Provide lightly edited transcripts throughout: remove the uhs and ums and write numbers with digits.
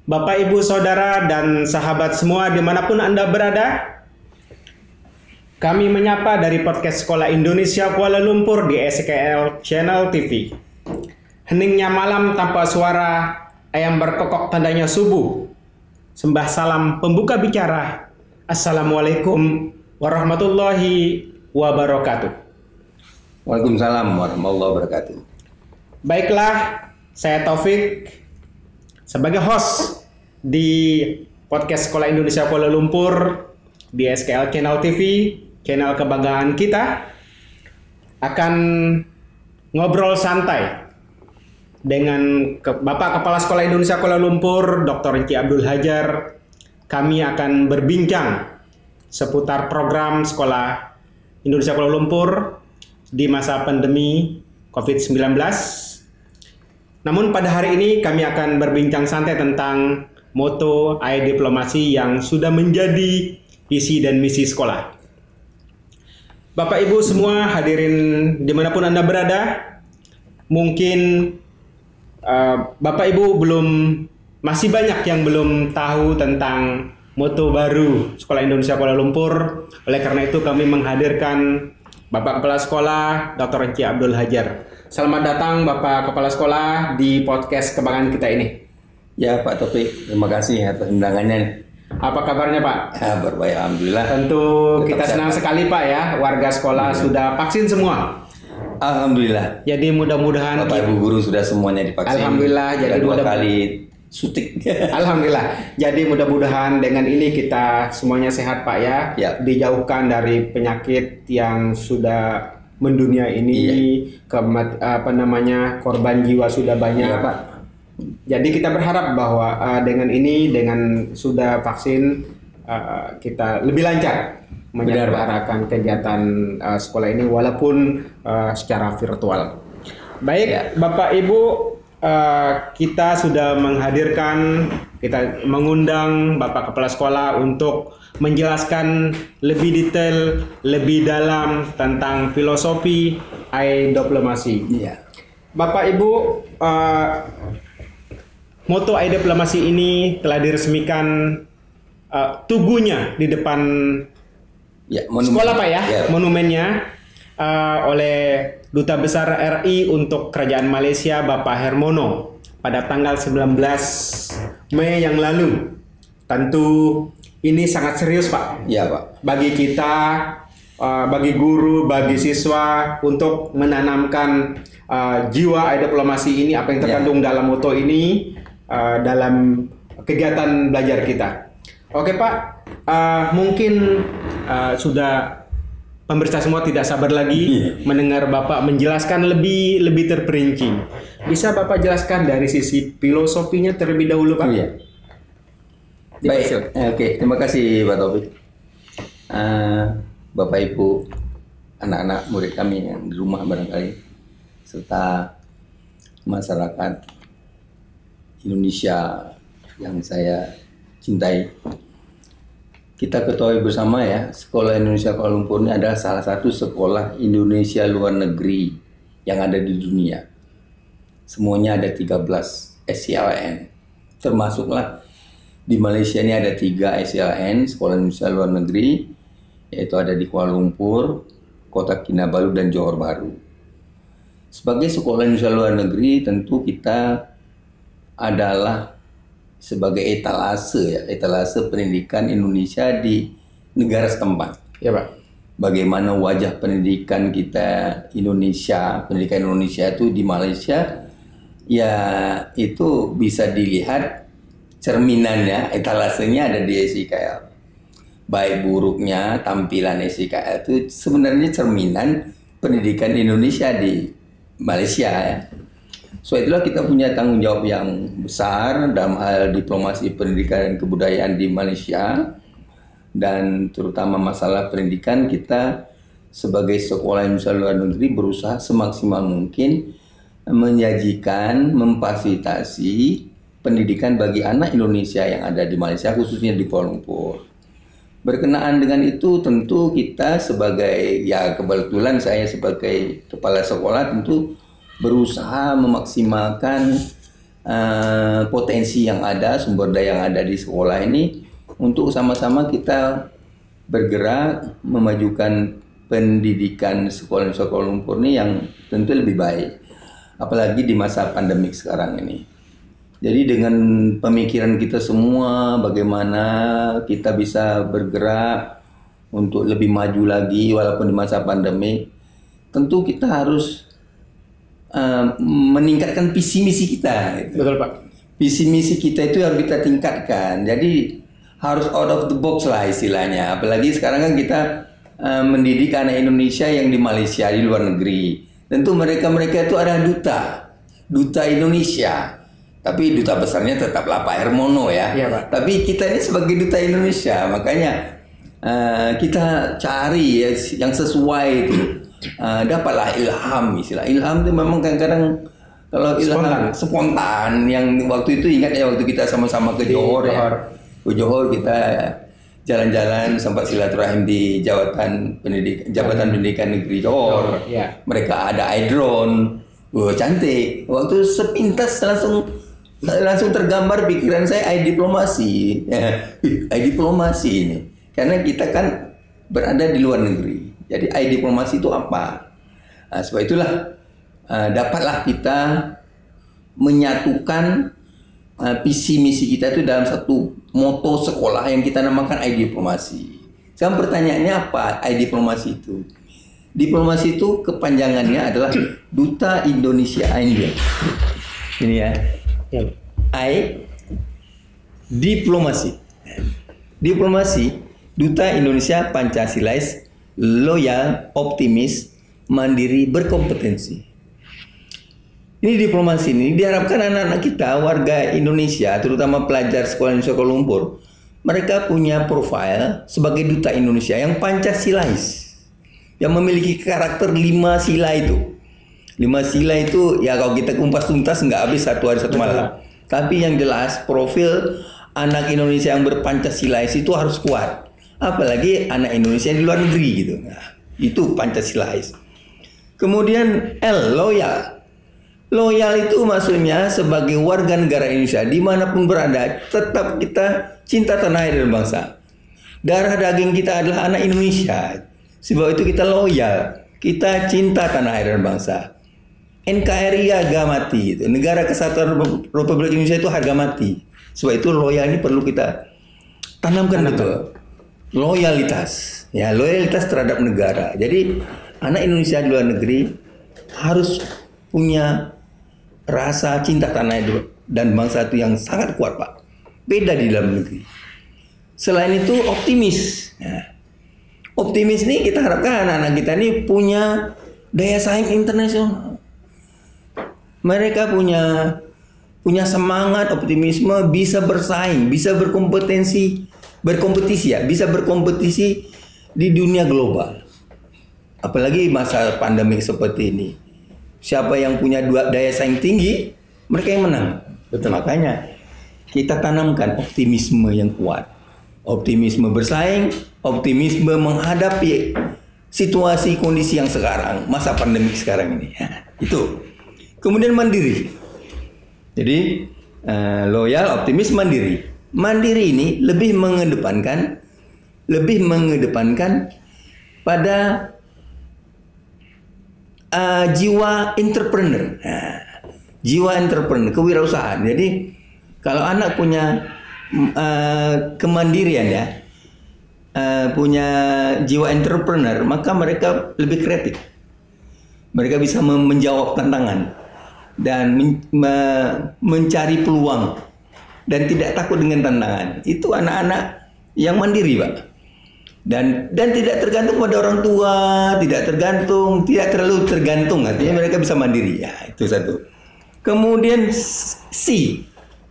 Bapak, Ibu, Saudara, dan sahabat semua dimanapun Anda berada, kami menyapa dari podcast Sekolah Indonesia Kuala Lumpur di SKL Channel TV. Heningnya malam tanpa suara, ayam berkokok tandanya subuh. Sembah salam pembuka bicara. Assalamualaikum warahmatullahi wabarakatuh. Waalaikumsalam warahmatullahi wabarakatuh. Baiklah, saya Taufik sebagai host di podcast Sekolah Indonesia Kuala Lumpur di SKL Channel TV, channel kebanggaan kita, akan ngobrol santai dengan Bapak Kepala Sekolah Indonesia Kuala Lumpur, Dr. Encik Abdul Hajar. Kami akan berbincang seputar program Sekolah Indonesia Kuala Lumpur di masa pandemi COVID-19. Namun pada hari ini kami akan berbincang santai tentang moto diplomasi yang sudah menjadi visi dan misi sekolah. Bapak Ibu semua hadirin dimanapun Anda berada, mungkin Bapak Ibu masih banyak yang belum tahu tentang moto baru Sekolah Indonesia Kuala Lumpur. Oleh karena itu kami menghadirkan Bapak Kepala Sekolah Dr. Encik Abdul Hajar. Selamat datang Bapak Kepala Sekolah di podcast kebanggaan kita ini. Ya Pak Taufik, terima kasih atas undangannya. Apa kabarnya Pak? Kabar baik, alhamdulillah. Tentu kita senang sekali Pak ya, warga sekolah sudah vaksin semua. Alhamdulillah. Jadi mudah-mudahan Bapak Ibu guru sudah semuanya divaksin. Alhamdulillah. Jadi dua kali suntik. Alhamdulillah. Jadi mudah-mudahan dengan ini kita semuanya sehat Pak ya. Ya. Dijauhkan dari penyakit yang sudah mendunia ini. Korban jiwa sudah banyak. Iya, Pak. Jadi kita berharap bahwa dengan ini, dengan sudah vaksin, kita lebih lancar menyelenggarakan kegiatan sekolah ini walaupun secara virtual. Baik, Ya. Bapak Ibu, kita sudah kita mengundang Bapak Kepala Sekolah untuk menjelaskan lebih detail, lebih dalam tentang filosofi diplomasi. Iya. Bapak Ibu, moto diplomasi ini telah diresmikan tugunya di depan sekolah Pak ya, monumennya oleh Duta Besar RI untuk Kerajaan Malaysia Bapak Hermono pada tanggal 19 Mei yang lalu. Tentu ini sangat serius Pak. Iya Pak. Bagi kita, bagi guru, bagi siswa untuk menanamkan jiwa diplomasi ini, apa yang terkandung dalam moto ini dalam kegiatan belajar kita. Oke Pak, mungkin sudah pemirsa semua tidak sabar lagi mendengar Bapak menjelaskan lebih terperinci. Bisa Bapak jelaskan dari sisi filosofinya terlebih dahulu Pak? Iya. Baik, oke. Terima kasih Pak Taufik. Bapak Ibu, anak-anak murid kami yang di rumah barangkali, serta masyarakat Indonesia yang saya cintai. Kita ketahui bersama ya, Sekolah Indonesia Kuala Lumpur ini adalah salah satu sekolah Indonesia luar negeri yang ada di dunia. Semuanya ada 13 SCLN. Termasuklah di Malaysia ini ada 3 SCLN, Sekolah Indonesia Luar Negeri, yaitu ada di Kuala Lumpur, Kota Kinabalu, dan Johor Bahru. Sebagai Sekolah Indonesia Luar Negeri, tentu kita adalah sebagai etalase pendidikan Indonesia di negara setempat. Ya Pak. Bagaimana wajah pendidikan kita pendidikan Indonesia itu di Malaysia, ya itu bisa dilihat cerminannya, etalasenya ada di SIKL. Baik buruknya tampilan SIKL itu sebenarnya cerminan pendidikan Indonesia di Malaysia ya. So itulah kita punya tanggung jawab yang besar dalam hal diplomasi pendidikan dan kebudayaan di Malaysia, dan terutama masalah pendidikan. Kita sebagai Sekolah Indonesia Luar Negeri berusaha semaksimal mungkin menyajikan, memfasilitasi pendidikan bagi anak Indonesia yang ada di Malaysia, khususnya di Kuala Lumpur. Berkenaan dengan itu tentu kita sebagai, ya kebetulan saya sebagai kepala sekolah tentu berusaha memaksimalkan potensi yang ada, sumber daya yang ada di sekolah ini untuk sama-sama kita bergerak memajukan pendidikan sekolah Kuala Lumpur ini yang tentu lebih baik, apalagi di masa pandemik sekarang ini. Jadi dengan pemikiran kita semua bagaimana kita bisa bergerak untuk lebih maju lagi walaupun di masa pandemik, tentu kita harus meningkatkan visi misi kita. Betul Pak. Visi misi kita itu harus kita tingkatkan. Jadi harus out of the box lah istilahnya. Apalagi sekarang kan kita mendidik anak Indonesia yang di Malaysia, di luar negeri. Tentu mereka itu adalah duta Indonesia. Tapi duta besarnya tetaplah Pak Hermono ya. Iya, Pak. Tapi kita ini sebagai duta Indonesia, makanya kita cari ya, yang sesuai itu. Dapatlah ilham, istilah ilham itu memang kadang-kadang kalau ilham spontan. Yang waktu itu ingat ya, waktu kita sama-sama ke Johor ya. Ke Johor kita jalan-jalan sempat silaturahim di Jabatan Pendidikan Negeri Johor. Mereka ada drone, cantik. Waktu sepintas langsung tergambar pikiran saya diplomasi. Diplomasi ini, karena kita kan berada di luar negeri. Jadi diplomasi itu apa? Sebab itulah dapatlah kita menyatukan visi misi kita itu dalam satu moto sekolah yang kita namakan diplomasi. Sekarang pertanyaannya apa diplomasi itu? Diplomasi itu kepanjangannya adalah Duta Indonesia India. Ini ya. Diplomasi. Diplomasi Duta Indonesia Pancasilais, loyal, optimis, mandiri, berkompetensi. Ini diplomasi ini diharapkan anak-anak kita, warga Indonesia, terutama pelajar sekolah Indonesia Kuala Lumpur, mereka punya profil sebagai duta Indonesia yang Pancasilais, yang memiliki karakter 5 sila itu. 5 sila itu ya kalau kita kumpas tuntas nggak habis satu hari satu malam. Tapi yang jelas profil anak Indonesia yang berpancasilais itu harus kuat. Apalagi anak Indonesia di luar negeri gitu. Nah, itu Pancasilais. Kemudian loyal. Loyal itu maksudnya sebagai warga negara Indonesia dimanapun berada, tetap kita cinta tanah air dan bangsa. Darah daging kita adalah anak Indonesia. Sebab itu kita loyal, kita cinta tanah air dan bangsa. NKRI harga mati, itu. Negara Kesatuan Republik Indonesia itu harga mati. Sebab itu loyal ini perlu kita tanamkan betul. Loyalitas, ya loyalitas terhadap negara. Jadi anak Indonesia di luar negeri harus punya rasa cinta tanah air dan bangsa itu yang sangat kuat, Pak. Beda di dalam negeri. Selain itu optimis. Ya. Optimis nih kita harapkan anak-anak kita ini punya daya saing internasional. Mereka punya semangat, optimisme, bisa bersaing, bisa berkompetisi bisa berkompetisi di dunia global. Apalagi masa pandemik seperti ini. Siapa yang punya daya saing tinggi, mereka yang menang. Betul. Makanya kita tanamkan optimisme yang kuat. Optimisme bersaing, optimisme menghadapi situasi kondisi yang sekarang, masa pandemik sekarang ini. Itu. Kemudian mandiri. Jadi loyal, optimis, mandiri. Mandiri ini lebih mengedepankan pada jiwa entrepreneur. Jiwa entrepreneur, kewirausahaan. Jadi kalau anak punya kemandirian ya, punya jiwa entrepreneur, maka mereka lebih kreatif. Mereka bisa menjawab tantangan dan mencari peluang dan tidak takut dengan tantangan. Itu anak-anak yang mandiri, Pak. Dan tidak tergantung pada orang tua, tidak terlalu tergantung, artinya mereka bisa mandiri. Ya, itu satu. Kemudian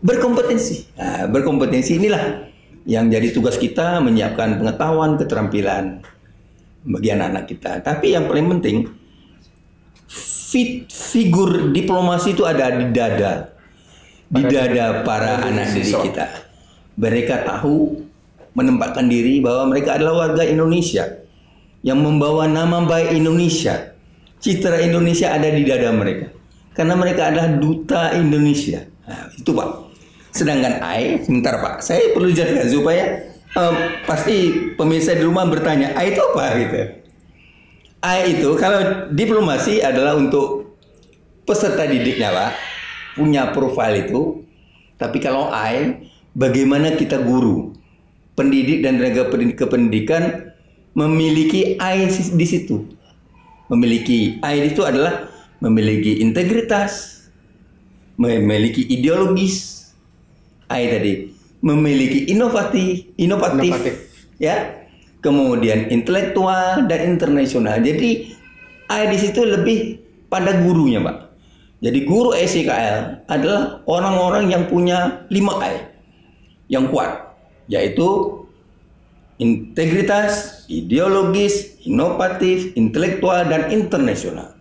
berkompetensi. Nah, berkompetensi inilah yang jadi tugas kita, menyiapkan pengetahuan, keterampilan bagi anak-anak kita. Tapi yang paling penting, figur diplomasi itu ada di dada para anak didik kita. Mereka tahu menempatkan diri bahwa mereka adalah warga Indonesia yang membawa nama baik Indonesia. Citra Indonesia ada di dada mereka karena mereka adalah duta Indonesia. Nah, itu Pak. Sedangkan AI, sebentar Pak, saya perlu jelaskan supaya pasti pemirsa di rumah bertanya, AI itu apa gitu. AI itu kalau diplomasi adalah untuk peserta didiknya Pak, punya profil itu. Tapi kalau AI, bagaimana kita guru, pendidik dan tenaga kependidikan memiliki AI di situ. Memiliki AI itu adalah memiliki integritas, memiliki ideologis, AI tadi memiliki inovatif, ya, kemudian intelektual dan internasional. Jadi AI di situ lebih pada gurunya, Pak. Jadi guru SIKL adalah orang-orang yang punya 5 AI yang kuat, yaitu integritas, ideologis, inovatif, intelektual dan internasional.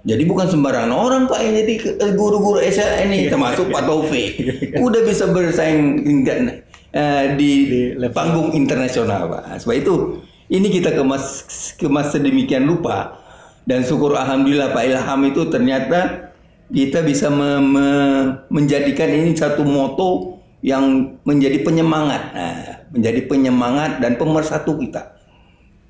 Jadi bukan sembarangan orang Pak yang jadi guru-guru SIKL ini, termasuk Pak Taufik. Udah bisa bersaing di panggung internasional Pak. Sebab itu ini kita kemas sedemikian rupa, dan syukur alhamdulillah Pak Ilham itu ternyata kita bisa menjadikan ini satu moto yang menjadi penyemangat, menjadi penyemangat dan pemersatu kita.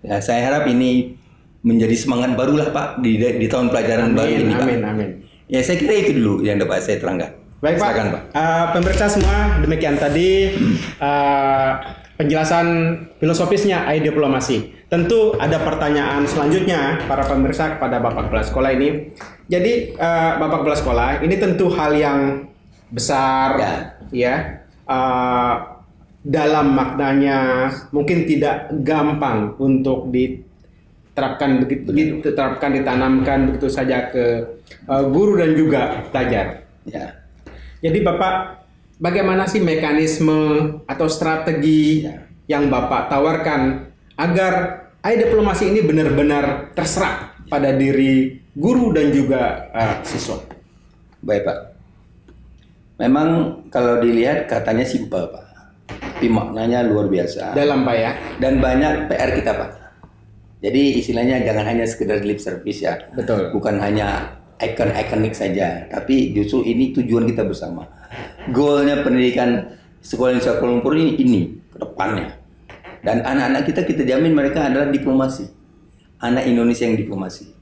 Ya, saya harap ini menjadi semangat barulah Pak di tahun pelajaran baru ini Pak. Amin. Ya saya kira itu dulu yang dapat saya terangkan. Baik Pak. Silakan, Pak. Pemirsa semua, demikian tadi penjelasan filosofisnya AI diplomasi. Tentu ada pertanyaan selanjutnya para pemirsa kepada Bapak Kepala Sekolah ini. Jadi Bapak Kepala Sekolah, ini tentu hal yang besar, ya. Dalam maknanya mungkin tidak gampang untuk diterapkan begitu, ditanamkan begitu saja ke guru dan juga pelajar. Ya. Jadi Bapak, bagaimana sih mekanisme atau strategi yang Bapak tawarkan agar AI diplomasi ini benar-benar terserap pada diri guru dan juga siswa? Baik Pak. Memang kalau dilihat katanya simpel Pak, tapi maknanya luar biasa. Dalam Pak ya. Dan banyak PR kita Pak. Jadi istilahnya jangan hanya sekedar lip service ya. Betul. Bukan hanya ikonik saja, tapi justru ini tujuan kita bersama. Goalnya pendidikan sekolah Indonesia Kuala Lumpur ini ke depannya. Dan anak-anak kita jamin mereka adalah diplomasi. Anak Indonesia yang diplomasi.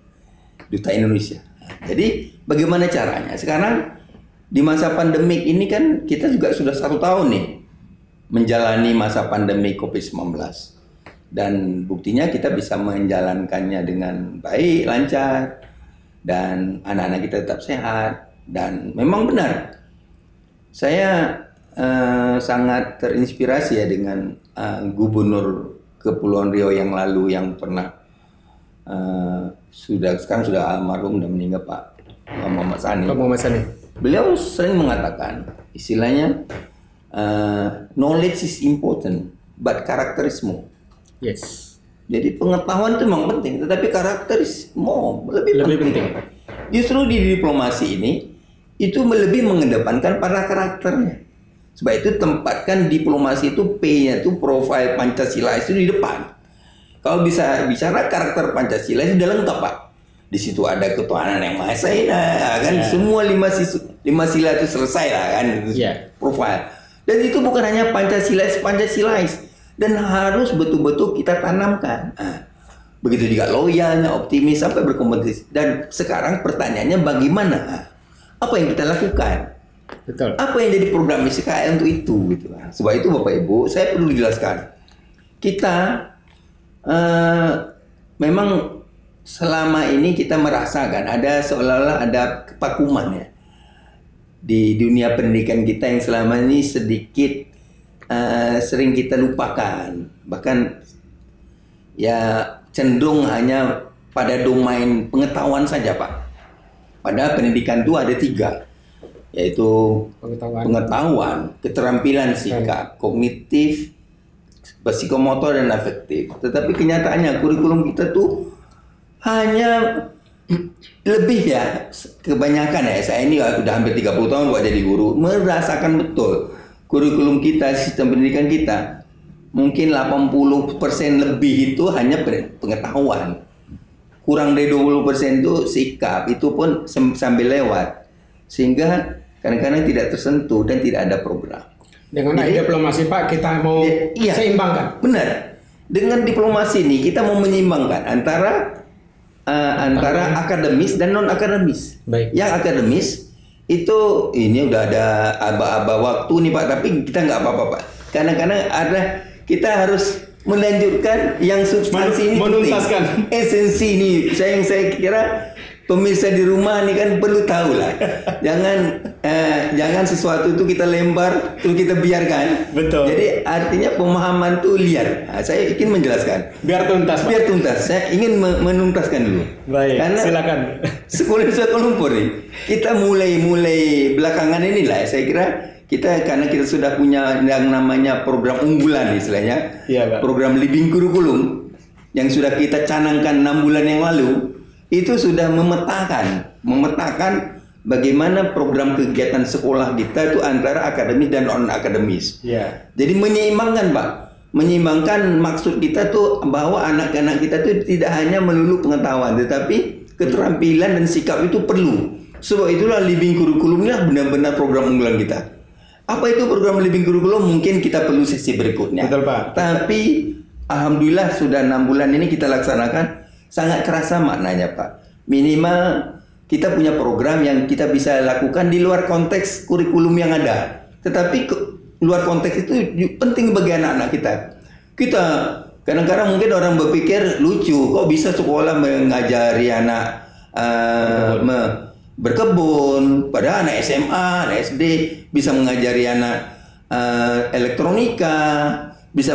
Duta Indonesia. Jadi bagaimana caranya? Sekarang di masa pandemik ini kan kita juga sudah 1 tahun nih menjalani masa pandemi COVID-19. Dan buktinya kita bisa menjalankannya dengan baik, lancar. Dan anak-anak kita tetap sehat. Dan memang benar, saya sangat terinspirasi ya dengan Gubernur Kepulauan Riau yang lalu yang pernah sekarang sudah almarhum dan meninggal Pak Muhammad Sani. Beliau sering mengatakan istilahnya knowledge is important but character is more. Yes. Jadi pengetahuan itu memang penting, tetapi karakter lebih penting. Justru di diplomasi ini itu lebih mengedepankan pada karakternya. Sebab itu tempatkan diplomasi itu P-nya itu profil Pancasila itu di depan. Kalau bisa bicara karakter Pancasila itu sudah lengkap Pak. Di situ ada ketuhanan yang Maha Esa, kan semua 5 sila itu selesai lah kan, profil. Dan itu bukan hanya Pancasilais. Dan harus betul-betul kita tanamkan. Begitu juga loyalnya, optimis sampai berkompetisi. Dan sekarang pertanyaannya bagaimana? Apa yang kita lakukan? Betul. Apa yang jadi program SIKL untuk itu? Gitu. Sebab itu Bapak Ibu, saya perlu dijelaskan. Kita memang selama ini kita merasakan ada seolah-olah ada kevakuman ya di dunia pendidikan kita yang selama ini sedikit sering kita lupakan, bahkan ya cenderung hanya pada domain pengetahuan saja Pak. Padahal pendidikan itu ada 3, yaitu pengetahuan, keterampilan sikap, kognitif, psikomotor dan afektif. Tetapi kenyataannya kurikulum kita tuh hanya lebih ya, kebanyakan ya, saya ini sudah hampir 30 tahun buat jadi guru, merasakan betul kurikulum kita, sistem pendidikan kita mungkin 80% lebih itu hanya pengetahuan. Kurang dari 20% itu sikap, itu pun sambil lewat. Sehingga kadang-kadang tidak tersentuh dan tidak ada program. Dengan diplomasi Pak, kita mau seimbangkan. Benar. Dengan diplomasi ini kita mau menyeimbangkan antara akademis dan non akademis. Baik. Yang akademis itu ini udah ada aba-aba waktu nih Pak, tapi kita nggak apa-apa Pak. Kadang-kadang kita harus melanjutkan yang substansi ini, menuntaskan esensi ini. Saya kira pemirsa di rumah nih kan perlu tahu lah. Jangan sesuatu itu kita lempar terus kita biarkan. Betul. Jadi artinya pemahaman itu liar. Nah, saya ingin menjelaskan. Biar tuntas. Biar tuntas. Saya ingin menuntaskan dulu. Baik. Karena silakan. Sekolah Lumpur nih. Kita mulai belakangan inilah. Saya kira karena kita sudah punya yang namanya program unggulan istilahnya. Iya, Pak. Program living curriculum yang sudah kita canangkan 6 bulan yang lalu. Itu sudah memetakan bagaimana program kegiatan sekolah kita itu antara akademis dan non akademis. Yeah. Jadi menyeimbangkan Pak, menyeimbangkan maksud kita tuh bahwa anak-anak kita tuh tidak hanya melulu pengetahuan, tetapi keterampilan dan sikap itu perlu. Sebab itulah living curriculum ini benar-benar program unggulan kita. Apa itu program living curriculum? Mungkin kita perlu sesi berikutnya. Betul Pak. Tapi alhamdulillah sudah 6 bulan ini kita laksanakan. Sangat kerasa maknanya Pak. Minimal kita punya program yang kita bisa lakukan di luar konteks kurikulum yang ada. Tetapi luar konteks itu penting bagi anak-anak kita. Kita kadang-kadang mungkin orang berpikir lucu, kok bisa sekolah mengajari anak berkebun, padahal anak SMA, anak SD bisa mengajari anak elektronika, bisa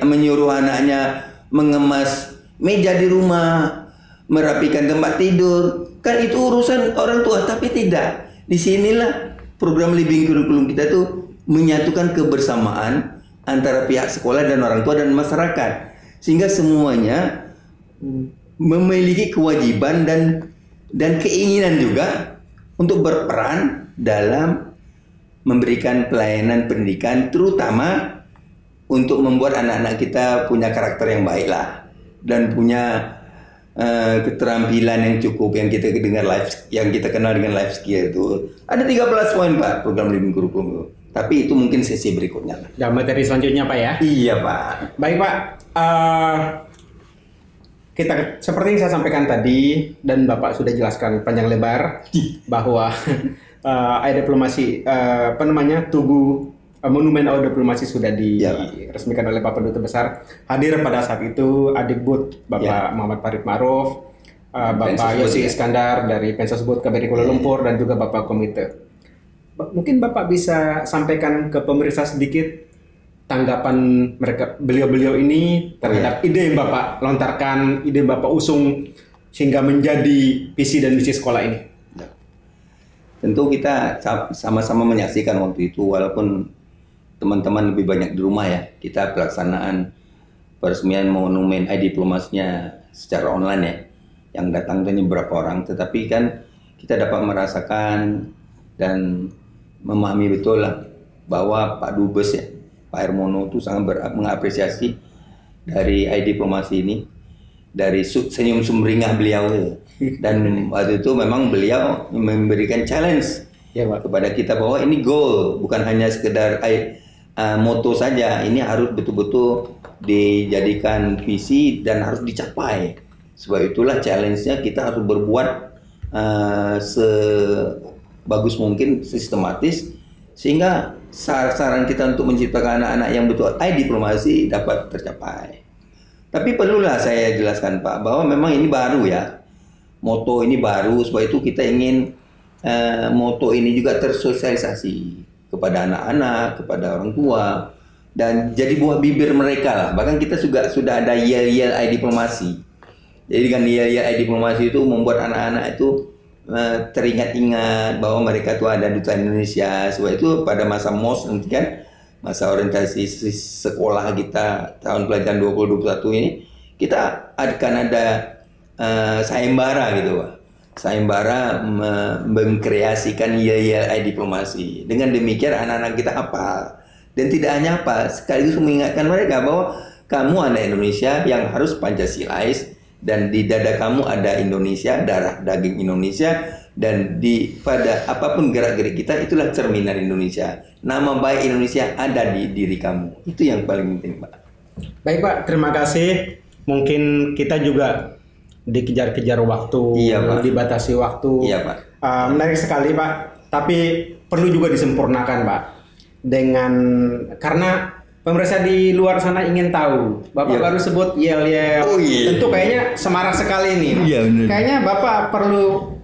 menyuruh anaknya mengemas meja di rumah, merapikan tempat tidur. Kan itu urusan orang tua, tapi tidak. Disinilah program living curriculum kita tuh menyatukan kebersamaan antara pihak sekolah dan orang tua dan masyarakat, sehingga semuanya memiliki kewajiban dan keinginan juga untuk berperan dalam memberikan pelayanan pendidikan, terutama untuk membuat anak-anak kita punya karakter yang baik lah. Dan punya keterampilan yang cukup yang kita kenal dengan life skill itu. Ada 13 poin Pak program living curriculum itu. Tapi itu mungkin sesi berikutnya. Dan materi selanjutnya Pak ya. Iya Pak. Baik Pak. Kita seperti yang saya sampaikan tadi dan Bapak sudah jelaskan panjang lebar bahwa diplomasi Tugu Monumen Diplomasi sudah diresmikan oleh Bapak Duta Besar. Hadir pada saat itu Adikbud Bapak Muhammad Farid Ma'ruf, Bapak Yosi Iskandar dari Pensosbud KBRI Kuala Lumpur dan juga Bapak Komite. Mungkin Bapak bisa sampaikan ke pemirsa sedikit tanggapan beliau-beliau ini terhadap ide yang Bapak lontarkan, ide yang Bapak usung sehingga menjadi visi dan misi sekolah ini. Tentu kita sama-sama menyaksikan waktu itu, walaupun teman-teman lebih banyak di rumah ya. Kita pelaksanaan peresmian monumen diplomasinya secara online ya. Yang datang itu berapa orang, tetapi kan kita dapat merasakan dan memahami betul lah bahwa Pak Dubes ya, Pak Hermono itu sangat mengapresiasi dari diplomasi ini, dari senyum sumringah beliau. Dan waktu itu memang beliau memberikan challenge kepada kita bahwa ini goal, bukan hanya sekedar moto saja, ini harus betul-betul dijadikan visi dan harus dicapai. Sebab itulah challenge-nya kita harus berbuat sebagus mungkin, sistematis, sehingga saran kita untuk menciptakan anak-anak yang betul diplomasi dapat tercapai. Tapi perlulah saya jelaskan Pak, bahwa memang ini baru ya, moto ini baru, sebab itu kita ingin moto ini juga tersosialisasi kepada anak-anak, kepada orang tua, dan jadi buah bibir mereka lah. Bahkan kita juga sudah ada yel-yel diplomasi. Jadi dengan yel-yel diplomasi itu membuat anak-anak itu teringat-ingat bahwa mereka itu ada duta Indonesia. Sebab itu pada masa MOS nanti kan, masa orientasi sekolah kita tahun pelajaran 2021 ini, kita akan ada sayembara gitu Pak. Sayembara mengkreasikan yel-yel diplomasi. Dengan demikian anak-anak kita hafal. Dan tidak hanya apa, sekaligus mengingatkan mereka bahwa kamu anak Indonesia yang harus Pancasilais, dan di dada kamu ada Indonesia, darah daging Indonesia, Dan pada apapun gerak-gerik kita itulah cerminan Indonesia. Nama baik Indonesia ada di diri kamu. Itu yang paling penting, Pak. Baik Pak, terima kasih. Mungkin kita juga dikejar-kejar waktu, Iya, Pak. dibatasi waktu. Iya, Pak. Menarik sekali Pak. Tapi perlu juga disempurnakan Pak. Karena pemirsa di luar sana ingin tahu. Bapak Iya. baru sebut yel-yel. Oh, iya. Tentu kayaknya semarak sekali nih. Iya, benar. Kayaknya Bapak perlu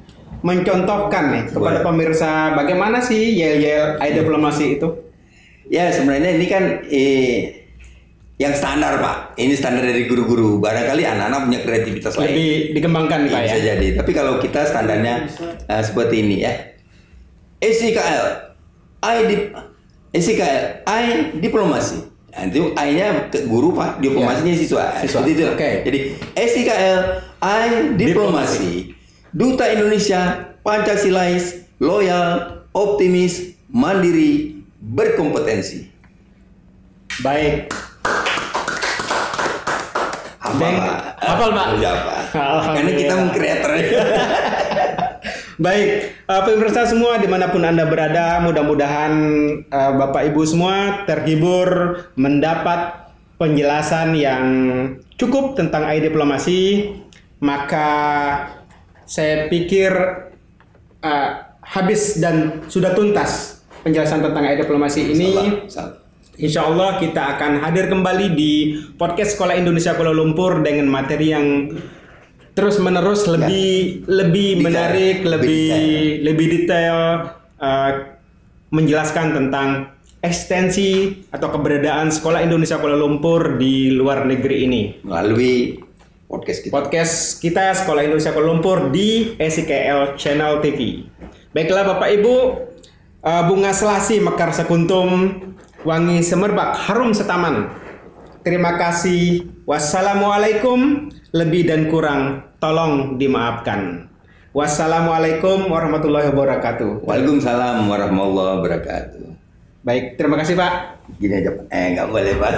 mencontohkan nih kepada Boleh. pemirsa bagaimana sih yel-yel diplomasi itu? Ya sebenarnya ini kan yang standar, Pak. Ini standar dari guru-guru. Barangkali anak-anak punya kreativitas lain. Lebih dikembangkan nih, Pak ya. Bisa jadi. Tapi kalau kita standarnya seperti ini ya. SIKL, I diplomasi. Nah, itu I-nya ke guru, Pak. Diplomasinya siswa. Seperti itu. Oke. Jadi SIKL, I diplomasi. Duta Indonesia, Pancasilais, loyal, optimis, mandiri, berkompetensi. Baik. Hafal, Pak. Ya, Pak. Alhamdulillah. Karena kita mengkreator. Baik, pemirsa semua dimanapun Anda berada, mudah-mudahan Bapak Ibu semua terhibur mendapat penjelasan yang cukup tentang diplomasi. Maka saya pikir habis dan sudah tuntas penjelasan tentang diplomasi ini. Insya Allah kita akan hadir kembali di podcast Sekolah Indonesia Kuala Lumpur dengan materi yang terus menerus lebih menarik, lebih detail, menjelaskan tentang ekstensi atau keberadaan Sekolah Indonesia Kuala Lumpur di luar negeri ini melalui podcast kita Sekolah Indonesia Kuala Lumpur di SIKL Channel TV. Baiklah Bapak Ibu, bunga selasi mekar sekuntum, wangi semerbak harum setaman. Terima kasih. Wassalamualaikum. Lebih dan kurang tolong dimaafkan. Wassalamualaikum warahmatullahi wabarakatuh. Waalaikumsalam warahmatullahi wabarakatuh. Baik, terima kasih Pak. Gini aja, Pak. Nggak boleh, Pak.